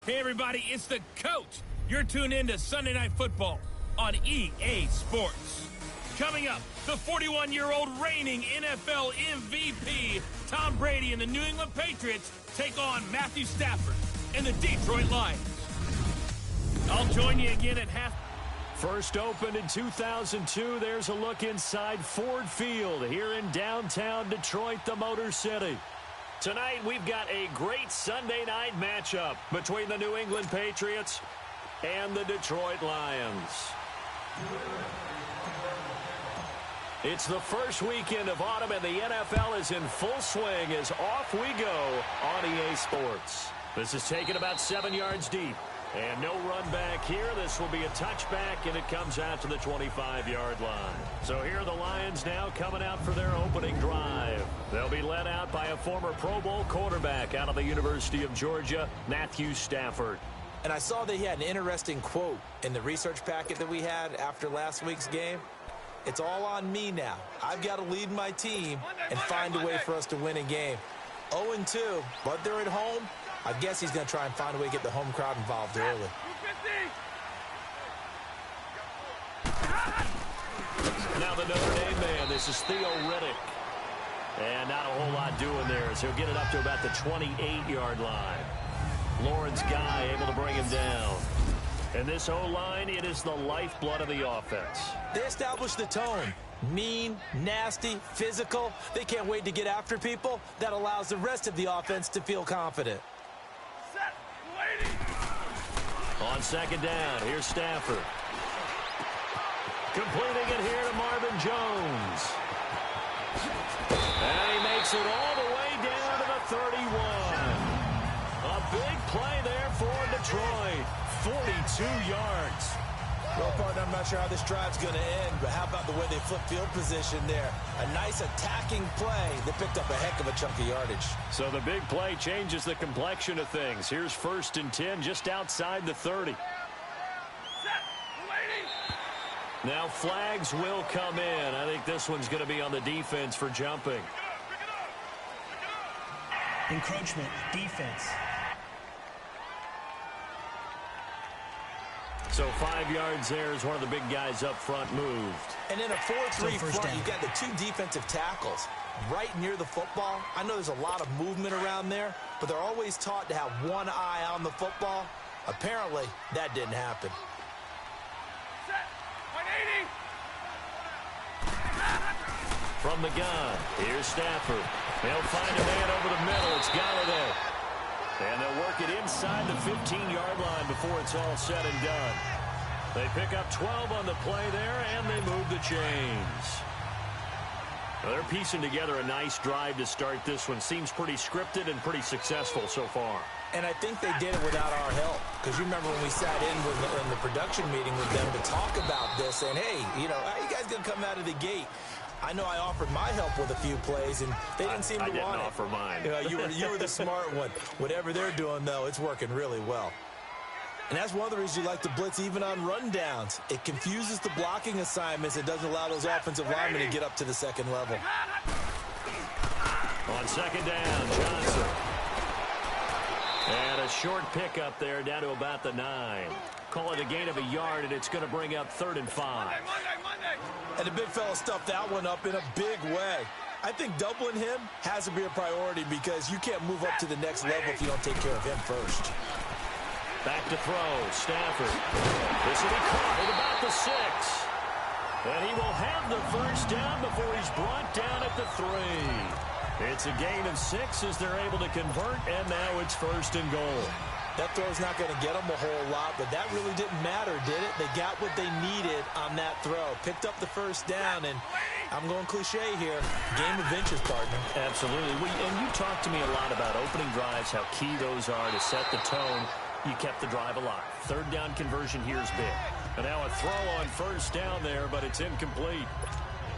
Hey, everybody, it's the coach. You're tuned in to Sunday Night Football on EA Sports. Coming up, the 41-year-old reigning NFL MVP, Tom Brady and the New England Patriots take on Matthew Stafford and the Detroit Lions. I'll join you again at half. First opened in 2002, there's a look inside Ford Field here in downtown Detroit, the Motor City. Tonight, we've got a great Sunday night matchup between the New England Patriots and the Detroit Lions. It's the first weekend of autumn, and the NFL is in full swing as off we go on EA Sports. This is taken about 7 yards deep. And no run back here. This will be a touchback, and it comes out to the 25-yard line. So here are the Lions now coming out for their opening drive. They'll be led out by a former Pro Bowl quarterback out of the University of Georgia, Matthew Stafford. And I saw that he had an interesting quote in the research packet that we had after last week's game. It's all on me now. I've got to lead my team and find a way for us to win a game. 0-2, but they're at home. I guess he's going to try and find a way to get the home crowd involved early. Now the Notre Dame man, this is Theo Riddick. And not a whole lot doing there as he'll get it up to about the 28-yard line. Lawrence Guy able to bring him down. And this O-line, it is the lifeblood of the offense. They established the tone. Mean, nasty, physical. They can't wait to get after people. That allows the rest of the offense to feel confident. On second down, here's Stafford. Completing it here to Marvin Jones. And he makes it all the way down to the 31. A big play there for Detroit. 42 yards. Well, partner, I'm not sure how this drive's going to end, but how about the way they flip field position there? A nice attacking play that picked up a heck of a chunk of yardage. So the big play changes the complexion of things. Here's 1st and 10 just outside the 30. Now flags will come in. I think this one's going to be on the defense for jumping. Encroachment, defense. So 5 yards there as one of the big guys up front moved. And in a 4-3 front, you've got the two defensive tackles right near the football. I know there's a lot of movement around there, but they're always taught to have one eye on the football. Apparently, that didn't happen. From the gun, here's Stafford. They'll find a man over the middle. It's Galladay. And they'll work it inside the 15-yard line before it's all said and done. They pick up 12 on the play there, and they move the chains. Well, they're piecing together a nice drive to start this one. Seems pretty scripted and pretty successful so far. And I think they did it without our help. Because you remember when we sat in the production meeting with them to talk about this, and, hey, you know, how you guys going to come out of the gate? I know I offered my help with a few plays, and they didn't seem to want it. I didn't offer mine. You were the smart one. Whatever they're doing, though, it's working really well. And that's one of the reasons you like to blitz even on rundowns. It confuses the blocking assignments. It doesn't allow those offensive linemen to get up to the second level. On second down, Johnson. And a short pickup there down to about the 9. Call it a gain of a yard, and it's going to bring up 3rd and 5. And the big fella stuffed that one up in a big way. I think doubling him has to be a priority because you can't move up to the next level if you don't take care of him first. Back to throw, Stafford. This will be caught at about the 6. And he will have the first down before he's brought down at the 3. It's a gain of 6 as they're able to convert, and now it's 1st and goal. That throw's not going to get them a whole lot, but that really didn't matter, did it? They got what they needed on that throw. Picked up the first down, and I'm going cliche here. Game of inches, partner. Absolutely. And you talked to me a lot about opening drives, how key those are to set the tone. You kept the drive alive. 3rd down conversion here is big. And now a throw on 1st down there, but it's incomplete.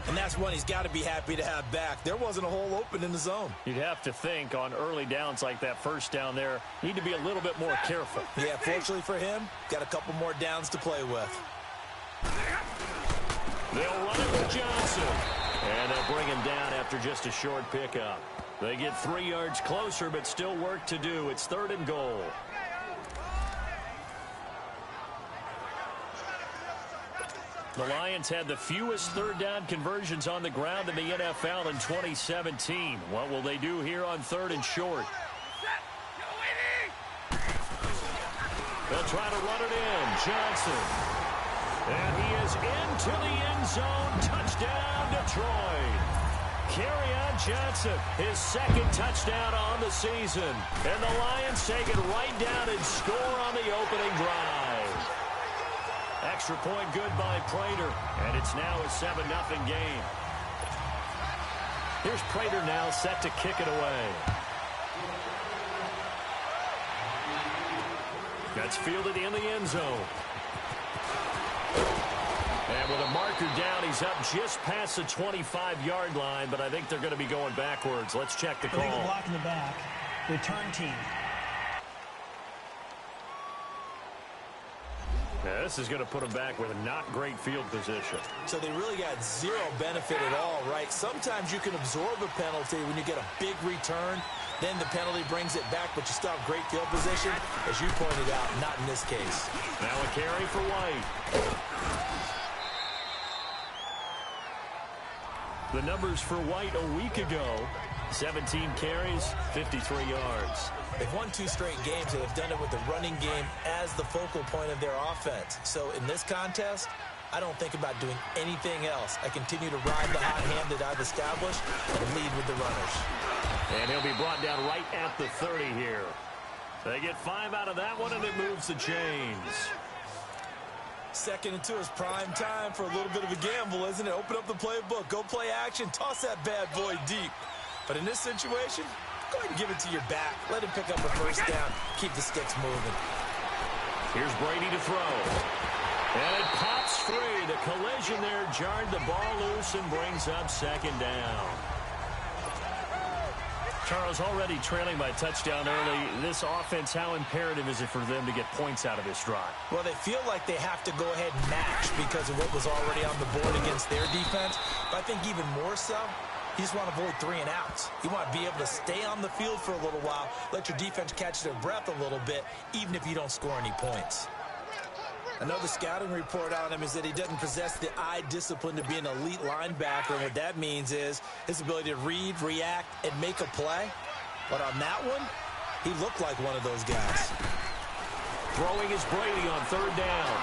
And that's one he's got to be happy to have back. There wasn't a hole open in the zone. You'd have to think on early downs like that 1st down there, need to be a little bit more careful. Yeah, fortunately for him, got a couple more downs to play with. They'll run it with Johnson. And they'll bring him down after just a short pickup. They get 3 yards closer, but still work to do. It's 3rd and goal. The Lions had the fewest third down conversions on the ground in the NFL in 2017. What will they do here on 3rd and short? They'll try to run it in. Johnson. And he is into the end zone. Touchdown, Detroit. Kerryon Johnson, his 2nd touchdown on the season. And the Lions take it right down and score on the opening drive. Extra point good by Prater. And it's now a 7-0 game. Here's Prater now set to kick it away. That's fielded in the end zone. And with a marker down, he's up just past the 25-yard line, but I think they're going to be going backwards. Let's check the call. Illegal block in the back. Return team. Now, this is going to put them back with a not great field position. So they really got zero benefit at all, right? Sometimes you can absorb a penalty when you get a big return. Then the penalty brings it back, but you still have great field position. As you pointed out, not in this case. Now a carry for White. The numbers for White a week ago: 17 carries, 53 yards. They've won 2 straight games and have done it with the running game as the focal point of their offense. So in this contest, I don't think about doing anything else. I continue to ride the hot hand that I've established and lead with the runners. And he'll be brought down right at the 30 here. They get 5 out of that one, and it moves the chains. 2nd and 2 is prime time for a little bit of a gamble, isn't it? Open up the playbook, go play action, toss that bad boy deep. But in this situation, go ahead and give it to your back. Let him pick up a first down. Keep the sticks moving. Here's Brady to throw. And it pops free. The collision there jarred the ball loose and brings up 2nd down. Charles, already trailing by touchdown early. This offense, how imperative is it for them to get points out of this drive? Well, they feel like they have to go ahead and match because of what was already on the board against their defense. But I think even more so, you just want to avoid 3 and outs. You want to be able to stay on the field for a little while, let your defense catch their breath a little bit, even if you don't score any points. Another scouting report on him is that he doesn't possess the eye discipline to be an elite linebacker. And what that means is his ability to read, react, and make a play. But on that one, he looked like one of those guys. Throwing is Brady on 3rd down.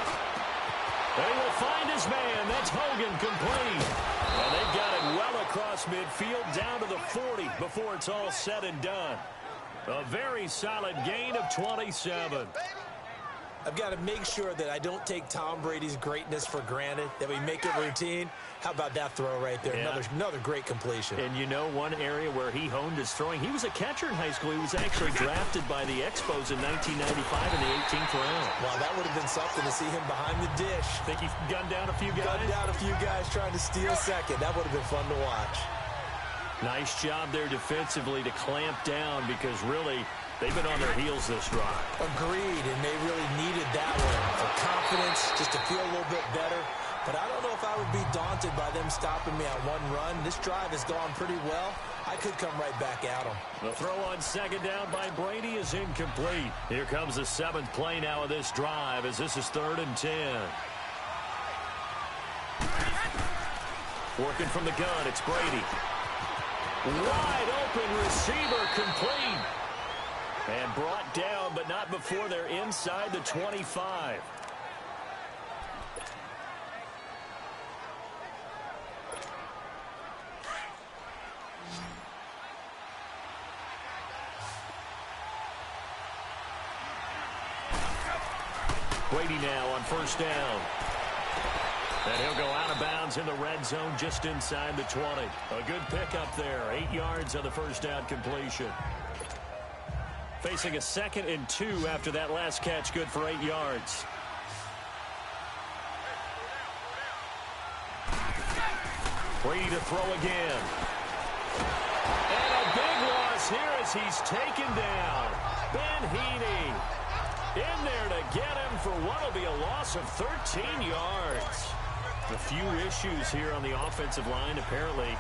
They will find his man. That's Hogan, complete. And they've got it well across midfield down to the 40 before it's all said and done. A very solid gain of 27. I've got to make sure that I don't take Tom Brady's greatness for granted, that we make it routine. How about that throw right there? Yeah. Another great completion. And you know one area where he honed his throwing? He was a catcher in high school. He was actually drafted by the Expos in 1995 in the 18th round. Wow, that would have been something to see him behind the dish. Think he gunned down a few guys? Gunned down a few guys trying to steal second. That would have been fun to watch. Nice job there defensively to clamp down because really they've been on their heels this drive. Agreed, and they really needed that one for confidence, just to feel a little bit better. But I don't know if I would be daunted by them stopping me on one run. This drive has gone pretty well. I could come right back at them. The throw on 2nd down by Brady is incomplete. Here comes the 7th play now of this drive as this is 3rd and 10. Working from the gun, it's Brady. Wide open receiver, complete. And brought down, but not before they're inside the 25. Brady now on 1st down. And he'll go out of bounds in the red zone just inside the 20. A good pickup there. 8 yards on the 1st down completion. Facing a 2nd and 2 after that last catch, good for 8 yards. Brady to throw again. And a big loss here as he's taken down. Ben Heaney in there to get him for what will be a loss of 13 yards. A few issues here on the offensive line. Apparently,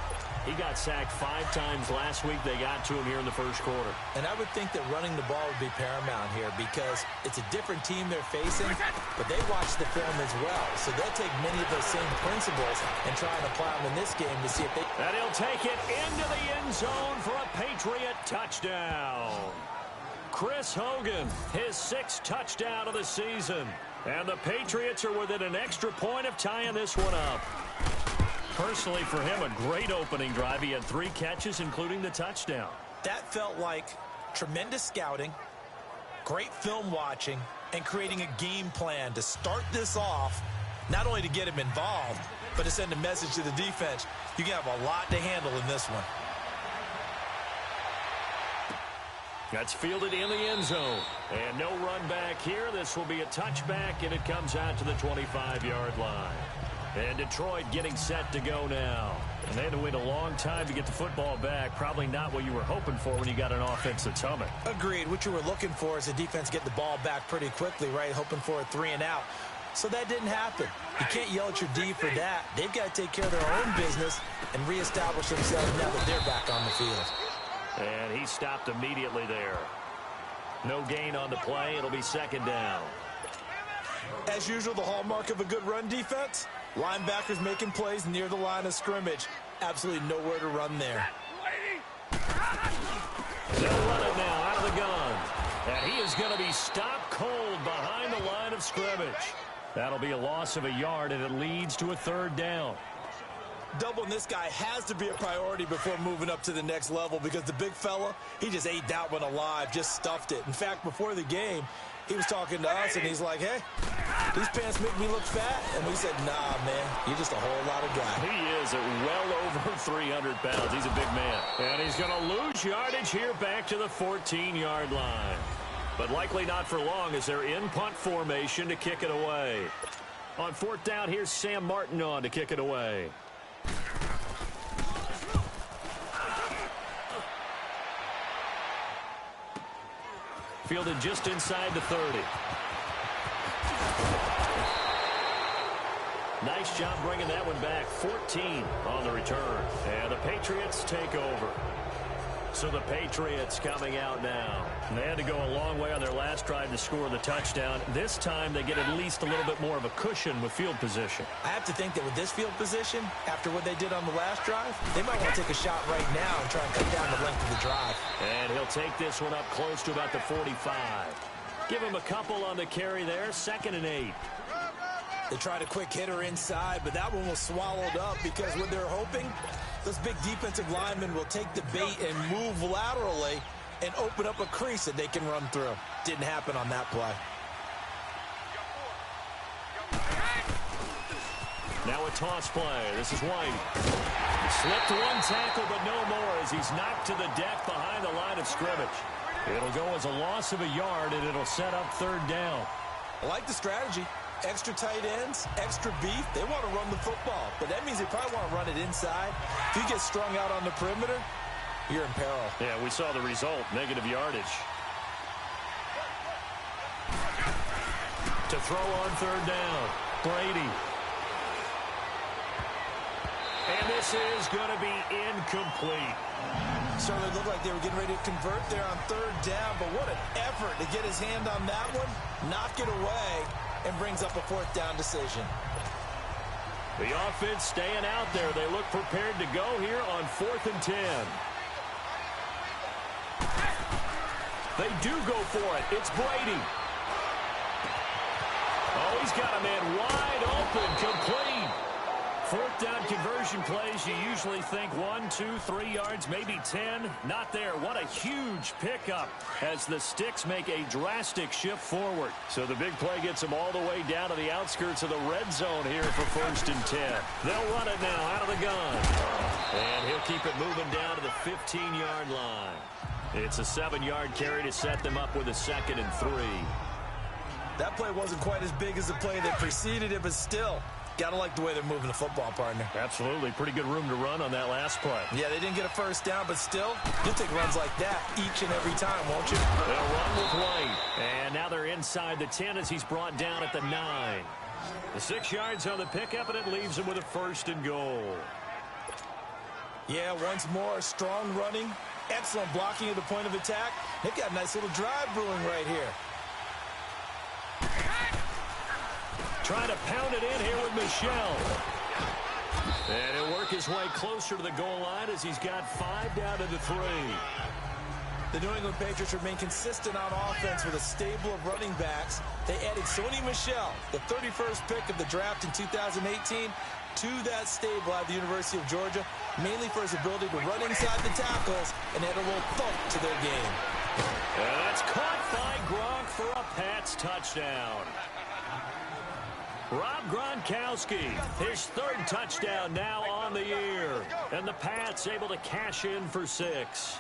He got sacked 5 times last week. They got to him here in the first quarter. And I would think that running the ball would be paramount here because it's a different team they're facing, but they watch the film as well. So they'll take many of those same principles and try and apply them in this game to see if they... And he'll take it into the end zone for a Patriot touchdown. Chris Hogan, his 6th touchdown of the season. And the Patriots are within an extra point of tying this one up. Personally, for him, a great opening drive. He had 3 catches, including the touchdown. That felt like tremendous scouting, great film watching, and creating a game plan to start this off, not only to get him involved, but to send a message to the defense. You can have a lot to handle in this one. That's fielded in the end zone. And no run back here. This will be a touchback, and it comes out to the 25-yard line. And Detroit getting set to go now. And they had to wait a long time to get the football back. Probably not what you were hoping for when you got an offense that's humming. Agreed. What you were looking for is the defense get the ball back pretty quickly, right? Hoping for a 3-and-out. So that didn't happen. You can't yell at your D for that. They've got to take care of their own business and reestablish themselves now that they're back on the field. And he stopped immediately there. No gain on the play. It'll be 2nd down. As usual, the hallmark of a good run defense, linebackers making plays near the line of scrimmage. Absolutely nowhere to run there. They'll run it now out of the gun. And he is going to be stopped cold behind the line of scrimmage. That'll be a loss of a yard, and it leads to a 3rd down. Doubling this guy has to be a priority before moving up to the next level because the big fella, he just ate that one alive, just stuffed it. In fact, before the game, he was talking to us, and he's like, hey, these pants make me look fat. And we said, nah, man, you're just a whole lot of guy. He is at well over 300 pounds. He's a big man. And he's going to lose yardage here back to the 14-yard line. But likely not for long as they're in punt formation to kick it away. On 4th down, here's Sam Martin on to kick it away. Fielded just inside the 30. Nice job bringing that one back. 14 on the return. And the Patriots take over. So the Patriots coming out now. They had to go a long way on their last drive to score the touchdown. This time they get at least a little bit more of a cushion with field position. I have to think that with this field position, after what they did on the last drive, they might want to take a shot right now and try and cut down the length of the drive. And he'll take this one up close to about the 45. Give him a couple on the carry there. 2nd and 8. They tried a quick hitter inside, but that one was swallowed up because what they're hoping, those big defensive linemen will take the bait and move laterally and open up a crease that they can run through. Didn't happen on that play. Now a toss play. This is White. Slipped 1 tackle, but no more as he's knocked to the deck behind the line of scrimmage. It'll go as a loss of a yard, and it'll set up 3rd down. I like the strategy. Extra tight ends, extra beef. They want to run the football, but that means they probably want to run it inside. If you get strung out on the perimeter, you're in peril. Yeah, we saw the result, negative yardage. To throw on 3rd down, Brady. And this is going to be incomplete. Certainly looked like they were getting ready to convert there on 3rd down, but what an effort to get his hand on that one, knock it away, and brings up a 4th down decision. The offense staying out there. They look prepared to go here on 4th and 10. They do go for it. It's Brady. Oh, he's got a man wide open, complete. 4th down conversion plays, you usually think 1, 2, 3 yards, maybe 10. Not there. What a huge pickup as the Sticks make a drastic shift forward. So the big play gets them all the way down to the outskirts of the red zone here for 1st and 10. They'll run it now out of the gun. And he'll keep it moving down to the 15-yard line. It's a 7-yard carry to set them up with a 2nd and 3. That play wasn't quite as big as the play that preceded it, but still, got to like the way they're moving the football, partner. Absolutely. Pretty good room to run on that last play. Yeah, they didn't get a 1st down, but still, you'll take runs like that each and every time, won't you? They'll run with White. And now they're inside the 10 as he's brought down at the 9. The 6 yards on the pickup, and it leaves him with a 1st and goal. Yeah, once more, strong running, excellent blocking at the point of attack. They've got a nice little drive brewing right here. Trying to pound it in here with Michel. And he'll work his way closer to the goal line as he's got 5 down to the 3. The New England Patriots remain consistent on offense with a stable of running backs. They added Sony Michel, the 31st pick of the draft in 2018, to that stable at the University of Georgia, mainly for his ability to run inside the tackles and add a little thump to their game. And that's caught by Gronk for a Pats touchdown. Rob Gronkowski, his 3rd touchdown now on the year. And the Pats able to cash in for 6.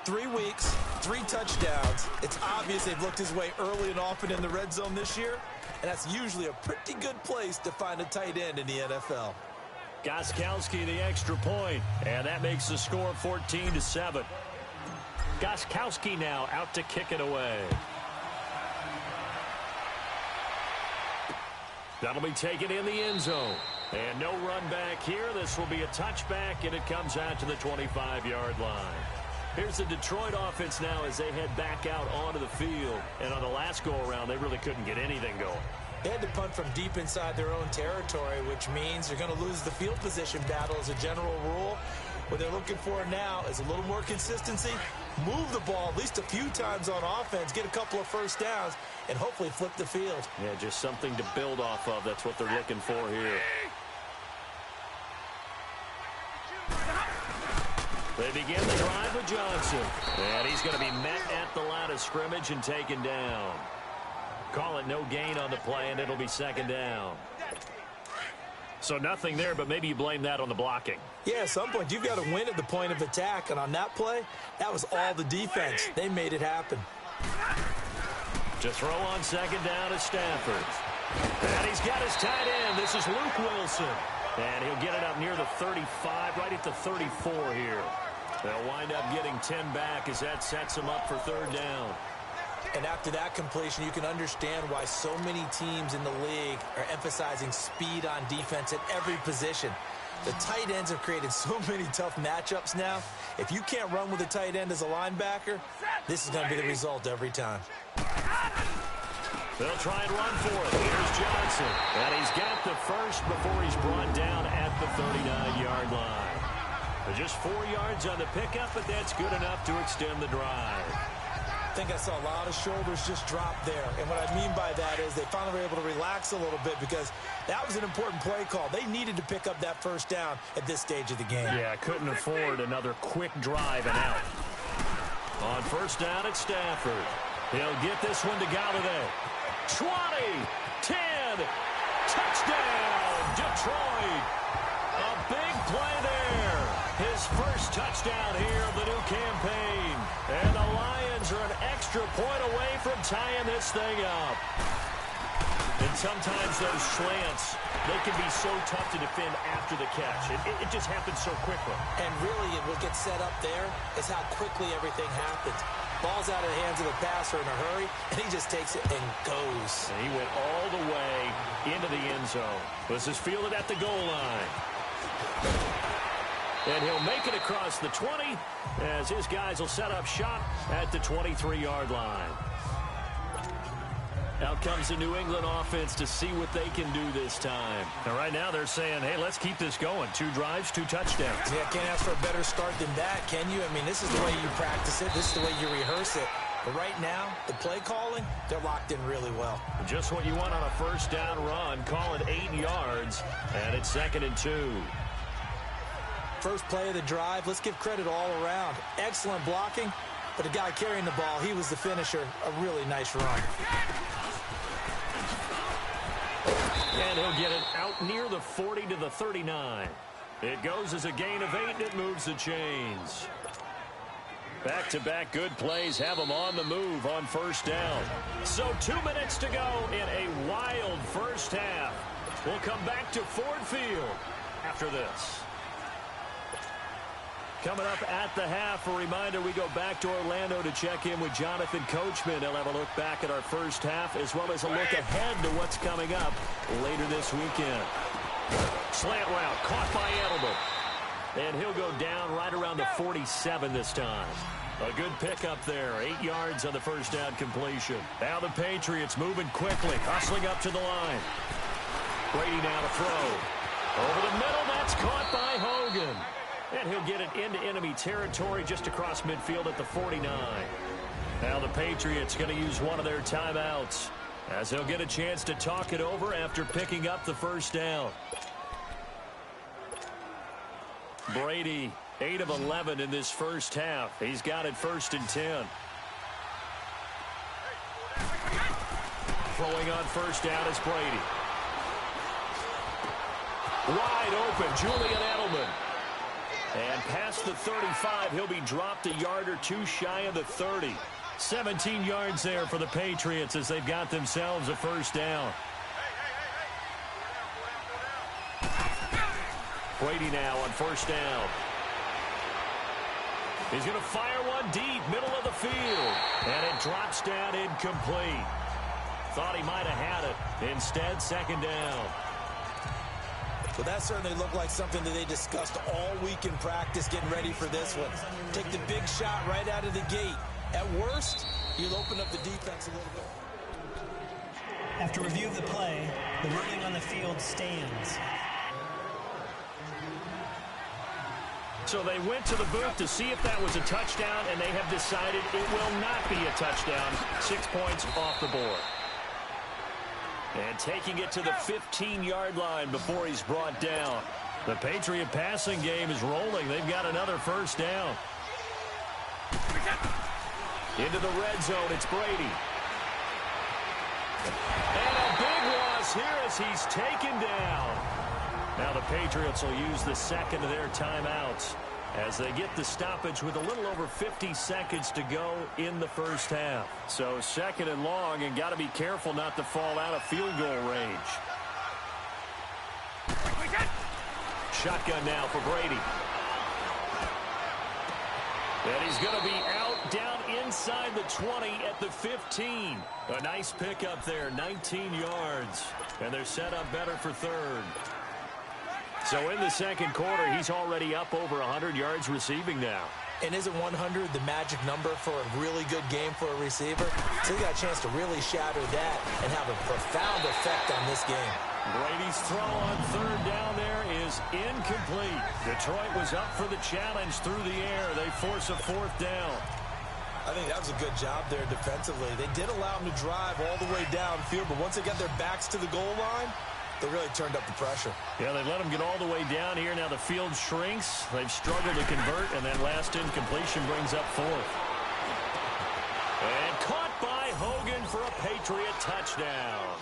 3 weeks, 3 touchdowns. It's obvious they've looked his way early and often in the red zone this year, and that's usually a pretty good place to find a tight end in the NFL. Gostkowski the extra point, and that makes the score 14-7. Gostkowski now out to kick it away. That'll be taken in the end zone. And no run back here. This will be a touchback, and it comes out to the 25-yard line. Here's the Detroit offense now as they head back out onto the field. And on the last go-around, they really couldn't get anything going. They had to punt from deep inside their own territory, which means they're going to lose the field position battle as a general rule. What they're looking for now is a little more consistency, move the ball at least a few times on offense, get a couple of first downs, and hopefully flip the field. Yeah, just something to build off of. That's what they're looking for here. They begin the drive with Johnson. And he's going to be met at the line of scrimmage and taken down. Call it no gain on the play, and it'll be 2nd down. So nothing there, but maybe you blame that on the blocking. Yeah, at some point, you've got to win at the point of attack. And on that play, that was all the defense. They made it happen. To throw on 2nd down is Stafford. And he's got his tight end. This is Luke Wilson. And he'll get it up near the 35, right at the 34 here. They'll wind up getting 10 back as that sets them up for 3rd down. And after that completion, you can understand why so many teams in the league are emphasizing speed on defense at every position. The tight ends have created so many tough matchups now. If you can't run with a tight end as a linebacker, this is going to be the result every time. They'll try and run for it. Here's Johnson. And he's got the first before he's brought down at the 39-yard line. Just 4 yards on the pickup, but that's good enough to extend the drive. I think I saw a lot of shoulders just drop there. And what I mean by that is they finally were able to relax a little bit because that was an important play call. They needed to pick up that first down at this stage of the game. Yeah, couldn't afford another quick drive and out. On 1st down, it's Stafford. He'll get this one to Galladay. 20, 10, touchdown, Detroit. A big play there. His first touchdown here of the new campaign. And the Lions are an extra point away from tying this thing up. And sometimes those slants, they can be so tough to defend after the catch. It just happens so quickly. And really, what gets set up there is how quickly everything happens. Ball's out of the hands of the passer in a hurry, and he just takes it and goes. And he went all the way into the end zone. This is fielded at the goal line. And he'll make it across the 20 as his guys will set up shop at the 23-yard line. Out comes the New England offense to see what they can do this time. And right now they're saying, hey, let's keep this going. 2 drives, 2 touchdowns. Yeah, can't ask for a better start than that, can you? I mean, this is the way you practice it. This is the way you rehearse it. But right now, the play calling, they're locked in really well. Just what you want on a 1st down run. Call it 8 yards, and it's 2nd and 2. First play of the drive, let's give credit all around. Excellent blocking, but the guy carrying the ball, he was the finisher. A really nice run. And he'll get it out near the 40 to the 39. It goes as a gain of 8, and it moves the chains. Back-to-back good plays have them on the move on 1st down. So 2 minutes to go in a wild first half. We'll come back to Ford Field after this. Coming up at the half, a reminder, we go back to Orlando to check in with Jonathan Coachman. He'll have a look back at our first half as well as a look ahead to what's coming up later this weekend. Slant route caught by Edelman. And he'll go down right around the 47 this time. A good pickup there. 8 yards on the first down completion. Now the Patriots moving quickly, hustling up to the line. Brady now to throw. Over the middle, that's caught by Hogan. And he'll get it into enemy territory just across midfield at the 49. Now the Patriots going to use one of their timeouts as they'll get a chance to talk it over after picking up the first down. Brady, 8 of 11 in this first half. He's got it 1st and 10. Throwing on first down is Brady. Wide open, Julian Edelman. And past the 35, he'll be dropped a yard or two shy of the 30. 17 yards there for the Patriots as they've got themselves a first down. Brady now on first down. He's going to fire one deep, middle of the field. And it drops down incomplete. Thought he might have had it. Instead, second down. Well, that certainly looked like something that they discussed all week in practice getting ready for this one. Take the big shot right out of the gate. At worst, you'll open up the defense a little bit. After review of the play, the ruling on the field stands. So they went to the booth to see if that was a touchdown, and they have decided it will not be a touchdown. 6 points off the board. And taking it to the 15-yard line before he's brought down. The Patriot passing game is rolling. They've got another first down. Into the red zone, it's Brady. And a big loss here as he's taken down. Now the Patriots will use the second of their timeouts as they get the stoppage with a little over 50 seconds to go in the first half. So second and long, and got to be careful not to fall out of field goal range. Shotgun now for Brady. And he's going to be out down inside the 20 at the 15. A nice pickup there, 19 yards. And they're set up better for third. So in the second quarter, he's already up over 100 yards receiving now. And isn't 100 the magic number for a really good game for a receiver? So he got a chance to really shatter that and have a profound effect on this game. Brady's throw on third down there is incomplete. Detroit was up for the challenge through the air. They force a fourth down. I think that was a good job there defensively. They did allow him to drive all the way downfield, but once they got their backs to the goal line, they really turned up the pressure. Yeah, they let them get all the way down here. Now the field shrinks. They've struggled to convert, and that last incompletion brings up fourth. And caught by Hogan for a Patriot touchdown.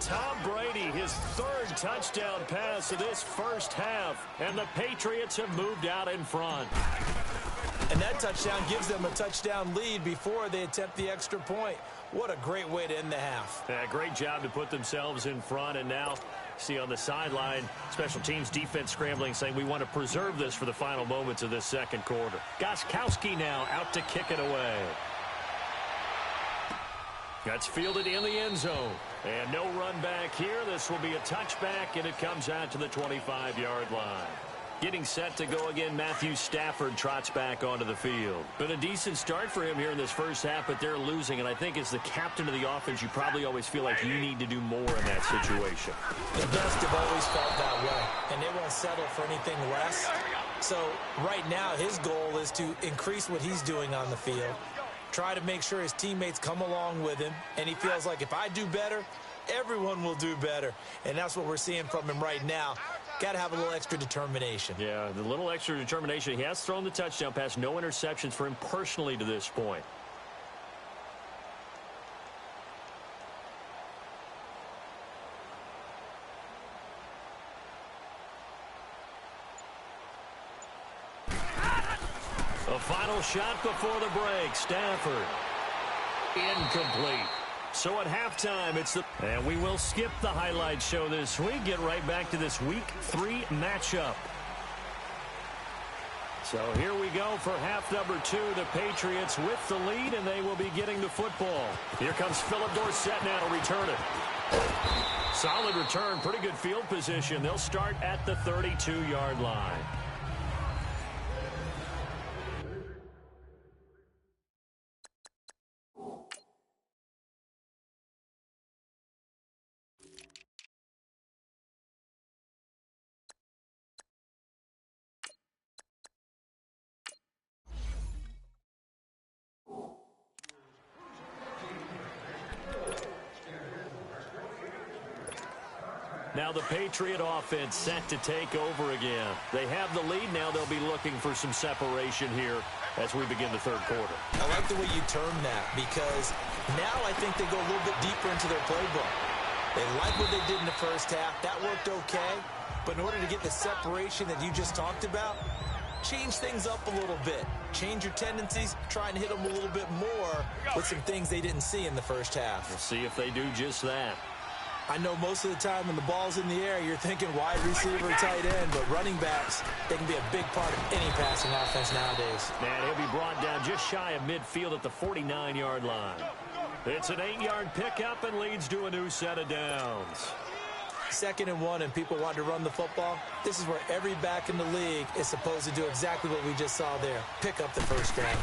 Tom Brady, his third touchdown pass of this first half, and the Patriots have moved out in front. And that touchdown gives them a touchdown lead before they attempt the extra point. What a great way to end the half. Yeah, great job to put themselves in front. And now, see on the sideline, special teams defense scrambling, saying we want to preserve this for the final moments of this second quarter. Gostkowski now out to kick it away. That's fielded in the end zone. And no run back here. This will be a touchback, and it comes out to the 25-yard line. Getting set to go again, Matthew Stafford trots back onto the field. Been a decent start for him here in this first half, but they're losing. And I think as the captain of the offense, you probably always feel like you need to do more in that situation. The best have always felt that way, and they won't settle for anything less. So right now, his goal is to increase what he's doing on the field, try to make sure his teammates come along with him, and he feels like if I do better, everyone will do better. And that's what we're seeing from him right now. Got to have a little extra determination. Yeah, the little extra determination. He has thrown the touchdown pass. No interceptions for him personally to this point. A final shot before the break. Stafford. Incomplete. So at halftime, it's the... And we will skip the highlight show this week. Get right back to this Week 3 matchup. So here we go for half number 2. The Patriots with the lead, and they will be getting the football. Here comes Philip Dorsett now to return it. Solid return, pretty good field position. They'll start at the 32-yard line. Now the Patriot offense set to take over again. They have the lead. Now they'll be looking for some separation here as we begin the third quarter. I like the way you term that, because now I think they go a little bit deeper into their playbook. They like what they did in the first half. That worked okay. But in order to get the separation that you just talked about, change things up a little bit. Change your tendencies. Try and hit them a little bit more with some things they didn't see in the first half. We'll see if they do just that. I know most of the time when the ball's in the air, you're thinking wide receiver, tight end, but running backs, they can be a big part of any passing offense nowadays. And he'll be brought down just shy of midfield at the 49-yard line. It's an 8-yard pickup and leads to a new set of downs. 2nd and 1 and people want to run the football. This is where every back in the league is supposed to do exactly what we just saw there. Pick up the first down.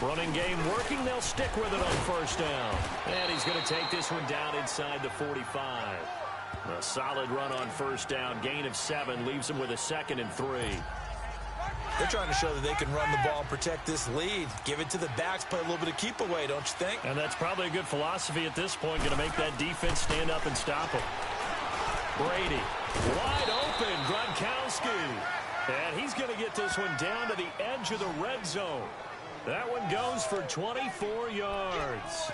Running game working. They'll stick with it on first down. And he's going to take this one down inside the 45. A solid run on first down. Gain of 7 leaves him with a 2nd and 3. They're trying to show that they can run the ball and protect this lead. Give it to the backs, play a little bit of keep away, don't you think? And that's probably a good philosophy at this point. Going to make that defense stand up and stop him. Brady, wide open, Gronkowski. And he's going to get this one down to the edge of the red zone. That one goes for 24 yards.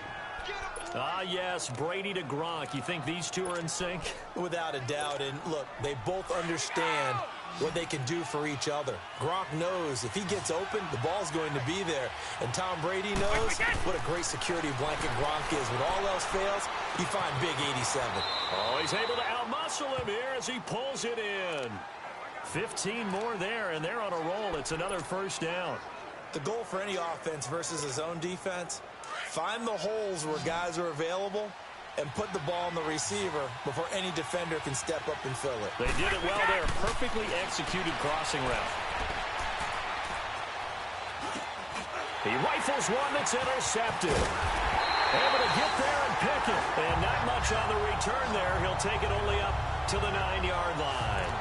Ah, yes, Brady to Gronk. You think these two are in sync? Without a doubt. And look, they both understand what they can do for each other. Gronk knows if he gets open, the ball's going to be there. And Tom Brady knows what a great security blanket Gronk is. When all else fails, you find Big 87. Oh, he's able to outmuscle him here as he pulls it in. 15 more there, and they're on a roll. It's another first down. The goal for any offense versus his own defense, find the holes where guys are available and put the ball on the receiver before any defender can step up and fill it. They did it well there. Perfectly executed crossing route. He rifles one that's intercepted. Able to get there and pick it. And not much on the return there. He'll take it only up to the 9-yard line.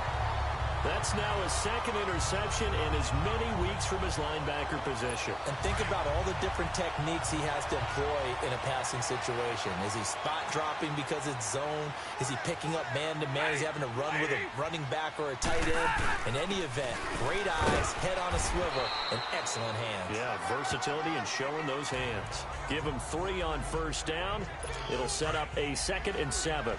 That's now his 2nd interception in as many weeks from his linebacker position. And think about all the different techniques he has to employ in a passing situation. Is he spot dropping because it's zone? Is he picking up man-to-man? Is he having to run with a running back or a tight end? In any event, great eyes, head on a swivel, and excellent hands. Yeah, versatility and showing those hands. Give him 3 on first down. It'll set up a 2nd and 7.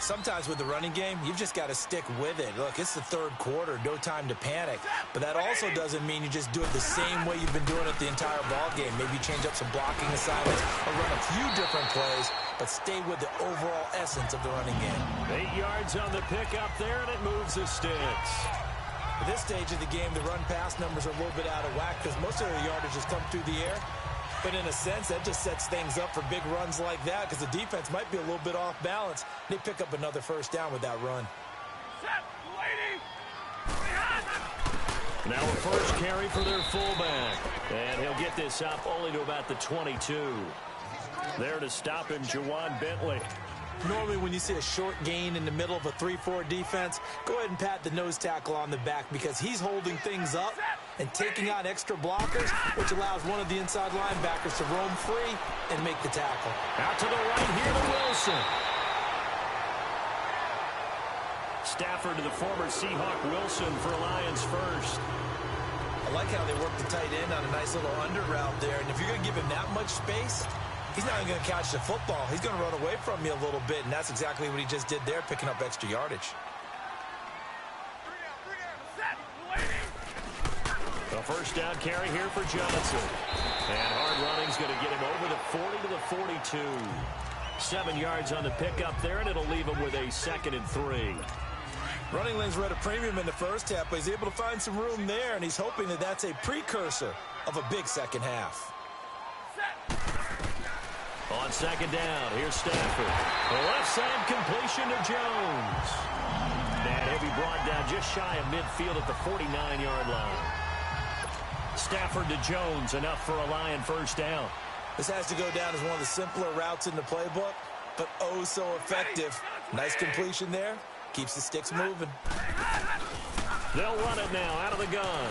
Sometimes with the running game, you've just got to stick with it. Look, it's the third quarter, no time to panic. But that also doesn't mean you just do it the same way you've been doing it the entire ball game. Maybe change up some blocking assignments or run a few different plays, but stay with the overall essence of the running game. 8 yards on the pickup there, and it moves the sticks. At this stage of the game, the run-pass numbers are a little bit out of whack because most of their yardage has come through the air. But in a sense, that just sets things up for big runs like that because the defense might be a little bit off balance. They pick up another first down with that run. Now a first carry for their fullback. And he'll get this up only to about the 22. There to stop him, Juwan Bentley. Normally when you see a short gain in the middle of a 3-4 defense, go ahead and pat the nose tackle on the back because he's holding things up and taking out extra blockers, which allows one of the inside linebackers to roam free and make the tackle. Out to the right here to Wilson. Stafford to the former Seahawk Wilson for Lions first. I like how they work the tight end on a nice little under route there, and if you're going to give him that much space, he's not even going to catch the football. He's going to run away from you a little bit, and that's exactly what he just did there, picking up extra yardage. A first down carry here for Johnson. And hard running's going to get him over the 40 to the 42. 7 yards on the pickup there, and it'll leave him with a 2nd and 3. Running lanes were at a premium in the first half, but he's able to find some room there, and he's hoping that that's a precursor of a big second half. On second down, here's Stafford. The left side completion to Jones. And he'll be brought down just shy of midfield at the 49-yard line. Stafford to Jones, enough for a Lion first down. This has to go down as one of the simpler routes in the playbook, but oh so effective. Nice completion there. Keeps the sticks moving. They'll run it now out of the gun.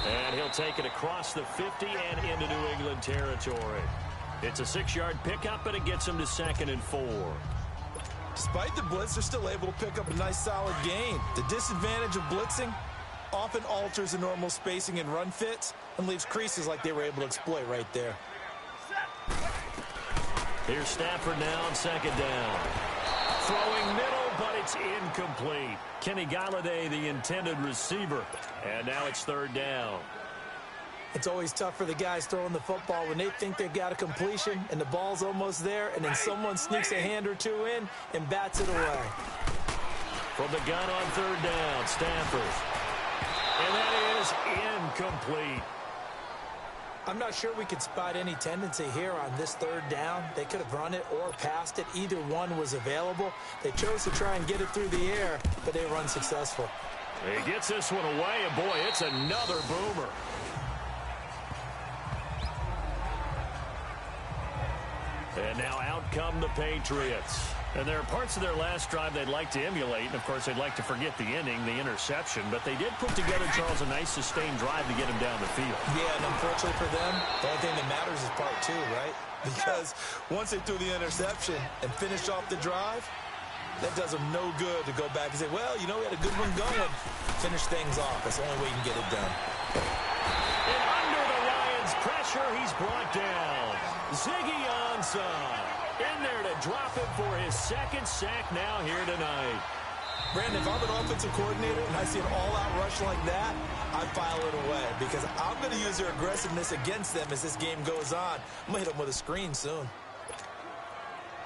And he'll take it across the 50 and into New England territory. It's a 6-yard pickup, and it gets him to 2nd and 4. Despite the blitz, they're still able to pick up a nice solid gain. The disadvantage of blitzing often alters the normal spacing and run fits and leaves creases like they were able to exploit right there. Here's Stafford now on second down. Throwing middle, but it's incomplete. Kenny Golladay, the intended receiver. And now it's 3rd down. It's always tough for the guys throwing the football when they think they've got a completion and the ball's almost there, and then someone sneaks a hand or two in and bats it away. From the gun on 3rd down, Stafford. And that is incomplete. I'm not sure we could spot any tendency here on this 3rd down. They could have run it or passed it. Either one was available. They chose to try and get it through the air, but they were unsuccessful. He gets this one away, and boy, it's another boomer. And now out come the Patriots. And there are parts of their last drive they'd like to emulate. And, of course, they'd like to forget the inning, the interception. But they did put together, Charles, a nice sustained drive to get him down the field. Yeah, and unfortunately for them, the only thing that matters is part 2, right? Because once they threw the interception and finished off the drive, that does them no good to go back and say, well, you know, we had a good one going. Finish things off. That's the only way you can get it done. And under the Lions' pressure, he's brought down. Ziggy Ansah in there to drop him for his 2nd sack now here tonight. Brandon, if I'm an offensive coordinator and I see an all-out rush like that, I file it away because I'm going to use their aggressiveness against them as this game goes on. I'm going to hit them with a screen soon.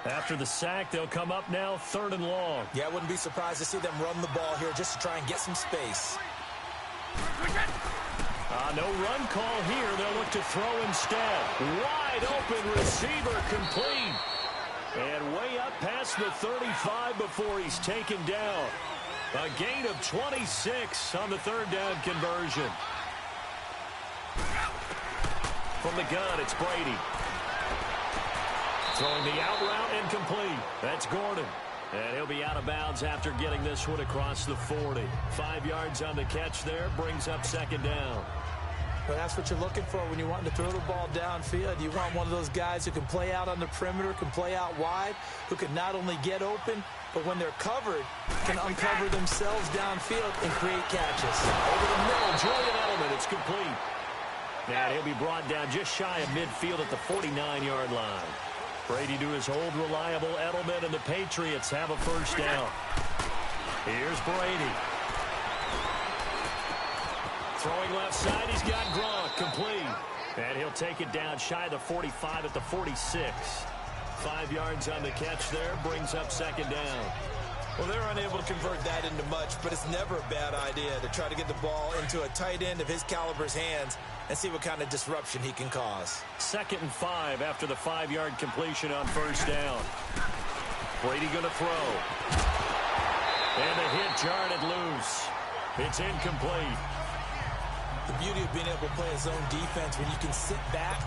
After the sack, they'll come up now 3rd and long. Yeah, I wouldn't be surprised to see them run the ball here just to try and get some space. No run call here. They'll look to throw instead. Wide open receiver complete. And way up past the 35 before he's taken down. A gain of 26 on the 3rd down conversion. From the gun, it's Brady. Throwing the out route and complete. That's Gordon. And he'll be out of bounds after getting this one across the 40. 5 yards on the catch there. Brings up 2nd down. But that's what you're looking for when you want to throw the ball downfield. You want one of those guys who can play out on the perimeter, can play out wide, who can not only get open, but when they're covered, can uncover themselves downfield and create catches. Over the middle, Julian Edelman. It's complete. And he'll be brought down just shy of midfield at the 49-yard line. Brady to his old reliable Edelman, and the Patriots have a first down. Here's Brady. Throwing left side, he's got Gronk, complete. And he'll take it down shy of the 45 at the 46. 5 yards on the catch there, brings up 2nd down. Well, they're unable to convert that into much, but it's never a bad idea to try to get the ball into a tight end of his caliber's hands and see what kind of disruption he can cause. 2nd and 5 after the 5-yard completion on first down. Brady going to throw. And the hit jarred it loose. It's incomplete. The beauty of being able to play a zone defense when you can sit back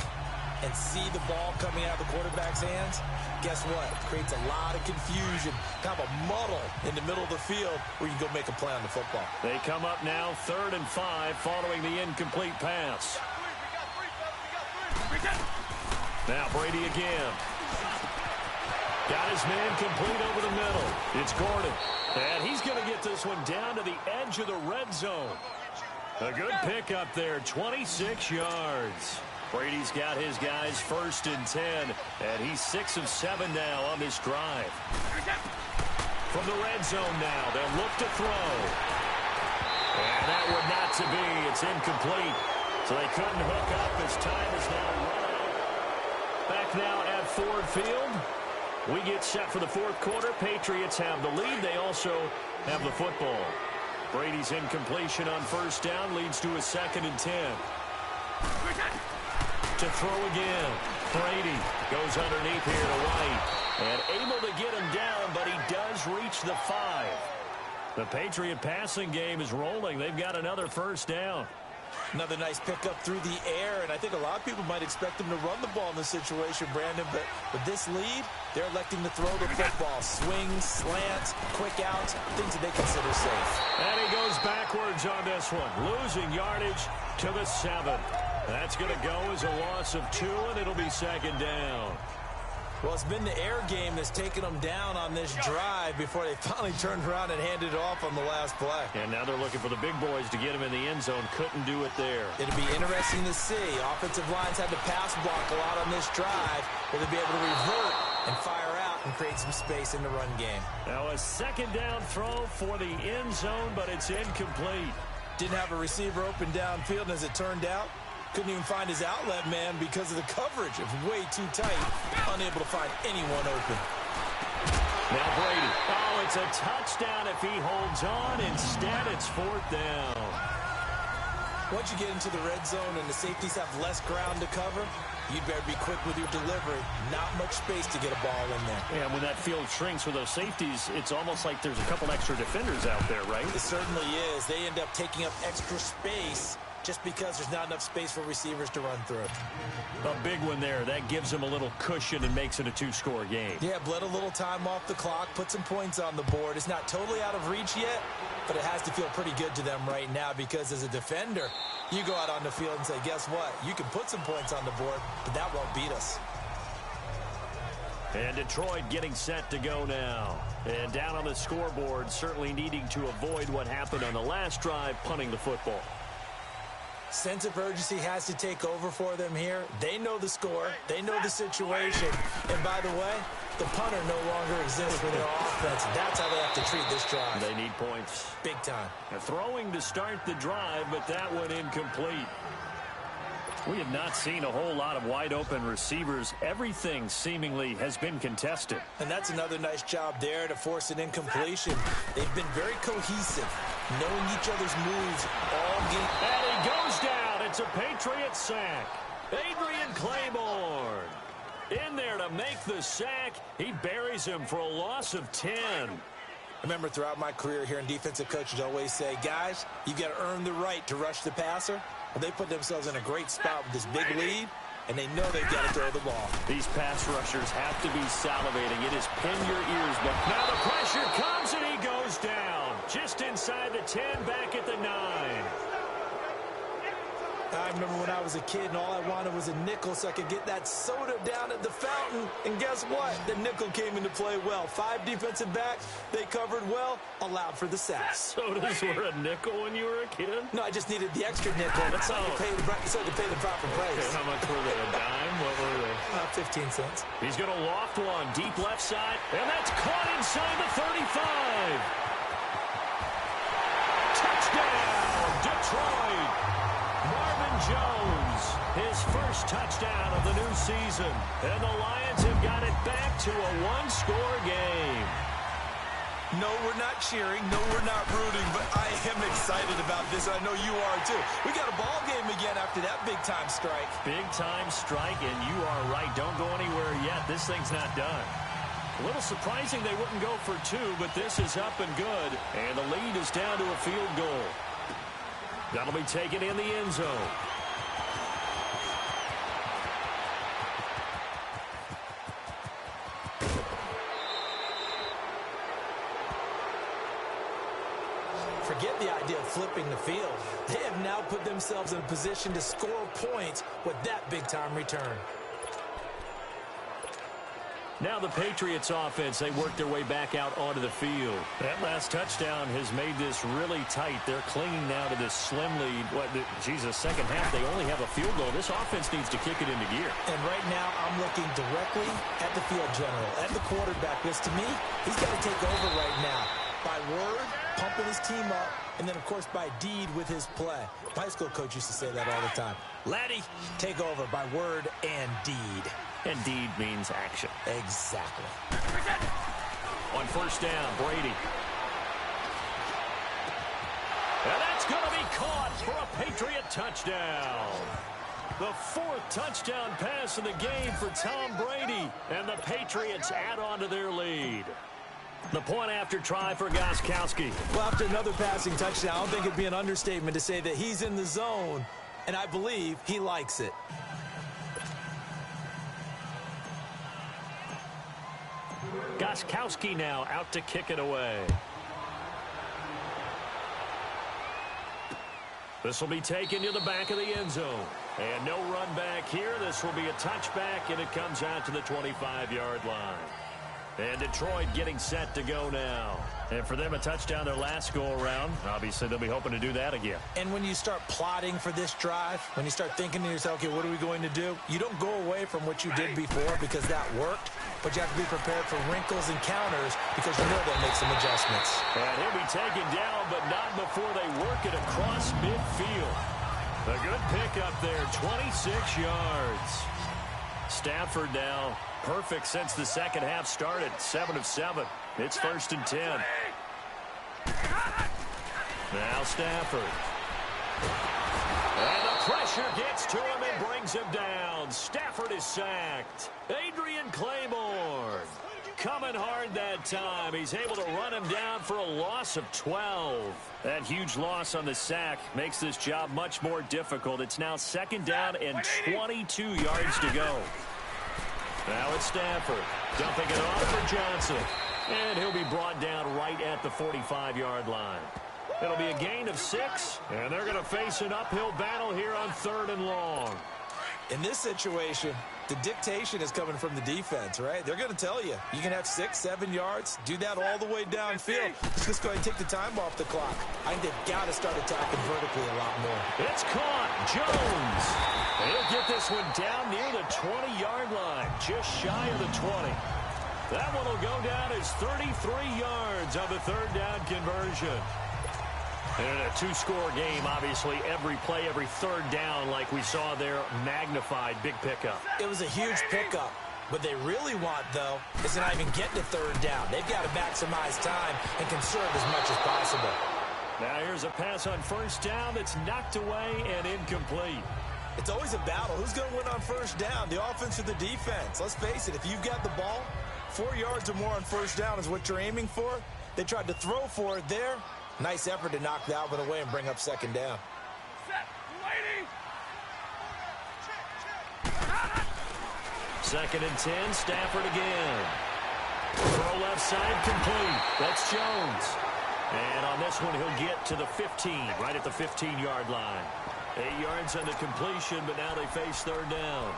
and see the ball coming out of the quarterback's hands, guess what? It creates a lot of confusion, kind of a muddle in the middle of the field where you can go make a play on the football. They come up now 3rd and 5 following the incomplete pass. Now Brady again. Got his man complete over the middle. It's Gordon. And he's going to get this one down to the edge of the red zone. A good pickup there, 26 yards. Brady's got his guys 1st and 10, and he's 6 of 7 now on this drive. From the red zone now, they'll look to throw. And that would not to be. It's incomplete. So they couldn't hook up as time is now run out. Back now at Ford Field. We get set for the fourth quarter. Patriots have the lead. They also have the football. Brady's incompletion on first down leads to a 2nd and 10. To throw again. Brady goes underneath here to White. And able to get him down, but he does reach the 5. The Patriot passing game is rolling. They've got another first down. Another nice pickup through the air, and I think a lot of people might expect them to run the ball in this situation, Brandon, but with this lead, they're electing to throw the football. Swings, slants, quick outs, things that they consider safe. And he goes backwards on this one, losing yardage to the 7. That's going to go as a loss of 2, and it'll be 2nd down. Well, it's been the air game that's taken them down on this drive before they finally turned around and handed it off on the last play. And now they're looking for the big boys to get him in the end zone. Couldn't do it there. It'll be interesting to see. Offensive lines had to pass block a lot on this drive. Will they be able to revert and fire out and create some space in the run game? Now a 2nd down throw for the end zone, but it's incomplete. Didn't have a receiver open downfield, and as it turned out, couldn't even find his outlet man because of the coverage. It was way too tight, unable to find anyone open. Now Brady. Oh, it's a touchdown if he holds on. Instead, it's 4th down. Once you get into the red zone and the safeties have less ground to cover, you'd better be quick with your delivery. Not much space to get a ball in there. Yeah, when that field shrinks with those safeties, it's almost like there's a couple extra defenders out there, right? It certainly is. They end up taking up extra space just because there's not enough space for receivers to run through. A big one there. That gives them a little cushion and makes it a 2-score game. Yeah, bled a little time off the clock, put some points on the board. It's not totally out of reach yet, but it has to feel pretty good to them right now because as a defender, you go out on the field and say, guess what? You can put some points on the board, but that won't beat us. And Detroit getting set to go now. And down on the scoreboard, certainly needing to avoid what happened on the last drive, punting the football. Sense of urgency has to take over for them here. They know the score. They know the situation. And by the way, the punter no longer exists for their offense. That's how they have to treat this drive. They need points. Big time. Throwing to start the drive, but that one incomplete. We have not seen a whole lot of wide-open receivers. Everything seemingly has been contested. And that's another nice job there to force an incompletion. They've been very cohesive, knowing each other's moves all game. And he goes down. It's a Patriot sack. Adrian Claiborne in there to make the sack. He buries him for a loss of 10. I remember throughout my career here in defensive coaches always say, guys, you got to earn the right to rush the passer. Well, they put themselves in a great spot with this big lead, and they know they've got to throw the ball. These pass rushers have to be salivating. It is pin your ears. But now the pressure comes, and he goes down. Just inside the 10, back at the 9. I remember when I was a kid and all I wanted was a nickel so I could get that soda down at the fountain. And guess what? The nickel came into play well. 5 defensive backs, they covered well, allowed for the sack. Sodas were a nickel when you were a kid? No, I just needed the extra nickel so I could pay the proper price. Okay, how much were they? A dime? What were they? 15 cents. He's going to loft one deep left side, and that's caught inside the 35. Touchdown, Detroit. Marvin Jones, his first touchdown of the new season. And the Lions have got it back to a 1-score game. No, we're not cheering. No, we're not rooting. But I am excited about this. I know you are, too. We got a ball game again after that big-time strike. Big-time strike, and you are right. Don't go anywhere yet. This thing's not done. A little surprising they wouldn't go for 2, but this is up and good. And the lead is down to a field goal. That'll be taken in the end zone. Forget the idea of flipping the field. They have now put themselves in a position to score points with that big-time return. Now the Patriots offense, they work their way back out onto the field. That last touchdown has made this really tight. They're clinging now to this slim lead. Second half, they only have a field goal. This offense needs to kick it into gear. And right now, I'm looking directly at the field general, at the quarterback. Because to me, he's got to take over right now. By word, pumping his team up, and then, of course, by deed with his play. My high school coach used to say that all the time. Laddie, take over by word and deed. And deed means action. Exactly. On first down, Brady. And that's going to be caught for a Patriot touchdown. The 4th touchdown pass in the game for Tom Brady. And the Patriots add on to their lead. The point after try for Gostkowski. Well, after another passing touchdown, I don't think it'd be an understatement to say that he's in the zone, and I believe he likes it. Gostkowski now out to kick it away. This will be taken to the back of the end zone. And no run back here. This will be a touchback, and it comes out to the 25-yard line. And Detroit getting set to go now. And for them, a touchdown their last go-around. Obviously, they'll be hoping to do that again. And when you start plotting for this drive, when you start thinking to yourself, okay, what are we going to do? You don't go away from what you did before because that worked, but you have to be prepared for wrinkles and counters because you know they'll make some adjustments. And he'll be taken down, but not before they work it across midfield. A good pickup there, 26 yards. Stafford now perfect since the second half started, 7 of 7. It's 1st and 10. Now Stafford. And the pressure gets to him and brings him down. Stafford is sacked. Adrian Claiborne coming hard that time. He's able to run him down for a loss of 12. That huge loss on the sack makes this job much more difficult. It's now 2nd down and 22 yards to go. Now it's Stafford dumping it off for Johnson. And he'll be brought down right at the 45-yard line. It'll be a gain of 6, and they're going to face an uphill battle here on 3rd and long. In this situation, the dictation is coming from the defense, right? They're going to tell you, you can have 6, 7 yards, do that all the way downfield. Just go ahead and take the time off the clock. I think they've got to start attacking vertically a lot more. It's caught. Jones. He'll get this one down near the 20-yard line, just shy of the 20. That one will go down as 33 yards on the 3rd down conversion. And in a 2-score game, obviously, every play, every 3rd down, like we saw there, magnified, big pickup. It was a huge pickup. What they really want, though, is to not even get to 3rd down. They've got to maximize time and conserve as much as possible. Now here's a pass on 1st down that's knocked away and incomplete. It's always a battle. Who's going to win on 1st down, the offense or the defense? Let's face it, if you've got the ball, 4 yards or more on 1st down is what you're aiming for. They tried to throw for it there. Nice effort to knock that one away and bring up 2nd down. Second and 10, Stafford again. Throw left side complete. That's Jones. And on this one, he'll get to the 15, right at the 15-yard line. 8 yards on the completion, but now they face 3rd down.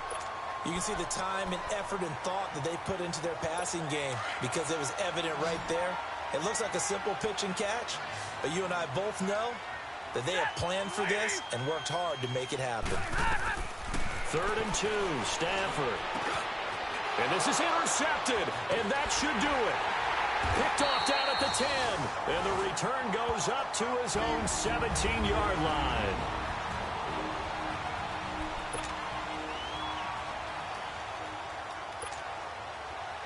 You can see the time and effort and thought that they put into their passing game because it was evident right there. It looks like a simple pitch and catch, but you and I both know that they have planned for this and worked hard to make it happen. 3rd and 2, Stafford. And this is intercepted, and that should do it. Picked off down at the 10, and the return goes up to his own 17-yard line.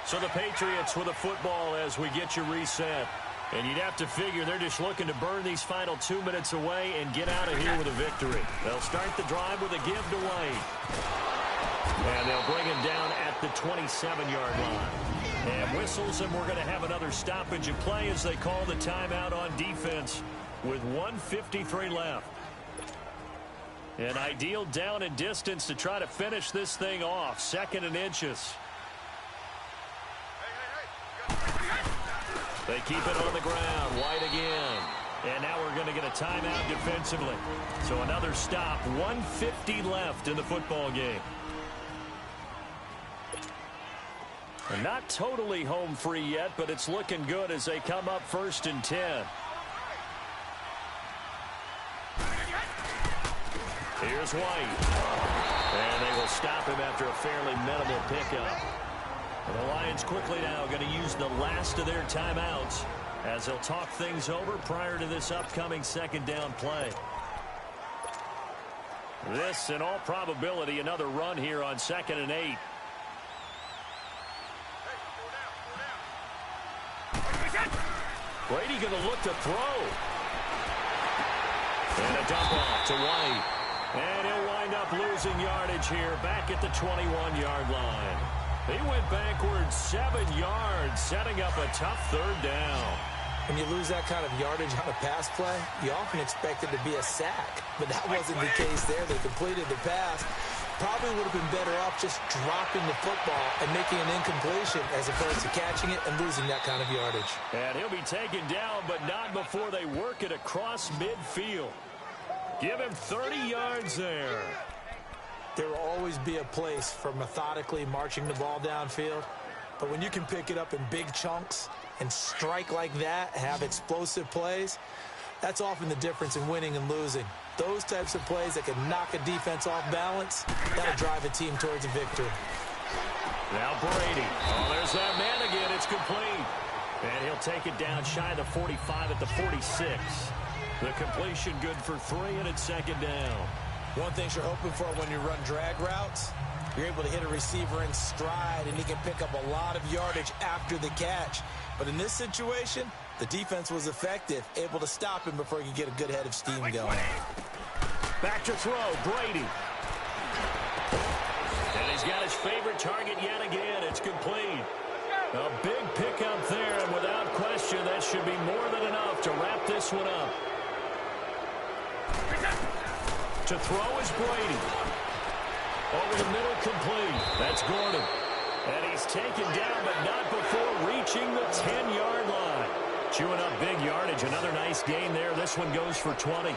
So the Patriots with a football as we get you reset. And you'd have to figure they're just looking to burn these final 2 minutes away and get out of here with a victory. They'll start the drive with a give to Wade. And they'll bring him down at the 27-yard line. And whistles, and we're going to have another stoppage of play as they call the timeout on defense with 1:53 left. An ideal down and distance to try to finish this thing off. 2nd and inches. They keep it on the ground. White again. And now we're going to get a timeout defensively. So another stop. 1:50 left in the football game. And not totally home free yet, but it's looking good as they come up 1st and 10. Here's White. And they will stop him after a fairly minimal pickup. And the Lions quickly now going to use the last of their timeouts as they'll talk things over prior to this upcoming 2nd down play. This, in all probability, another run here on 2nd and 8. Brady going to look to throw. And a dump off to White. And he'll wind up losing yardage here back at the 21-yard line. He went backwards 7 yards, setting up a tough third down. When you lose that kind of yardage on a pass play, you often expect it to be a sack. But that wasn't the case there. They completed the pass. Probably would have been better off just dropping the football and making an incompletion as opposed to catching it and losing that kind of yardage. And he'll be taken down, but not before they work it across midfield. Give him 30 yards there. There will always be a place for methodically marching the ball downfield. But when you can pick it up in big chunks and strike like that, have explosive plays, that's often the difference in winning and losing. Those types of plays that can knock a defense off balance, that'll drive a team towards a victory. Now Brady. Oh, there's that man again. It's complete. And he'll take it down shy of the 45 at the 46. The completion good for 3, and it's second down. One thing you're hoping for when you run drag routes, you're able to hit a receiver in stride, and he can pick up a lot of yardage after the catch. But in this situation, the defense was effective, able to stop him before he could get a good head of steam going. Back to throw, Brady. And he's got his favorite target yet again. It's complete. A big pickup there, and without question, that should be more than enough to wrap this one up. To throw is Brady. Over the middle, complete. That's Gordon. And he's taken down, but not before reaching the 10-yard line. Chewing up big yardage. Another nice gain there. This one goes for 20.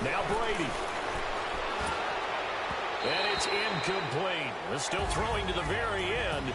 Now Brady. And it's incomplete. Still throwing to the very end.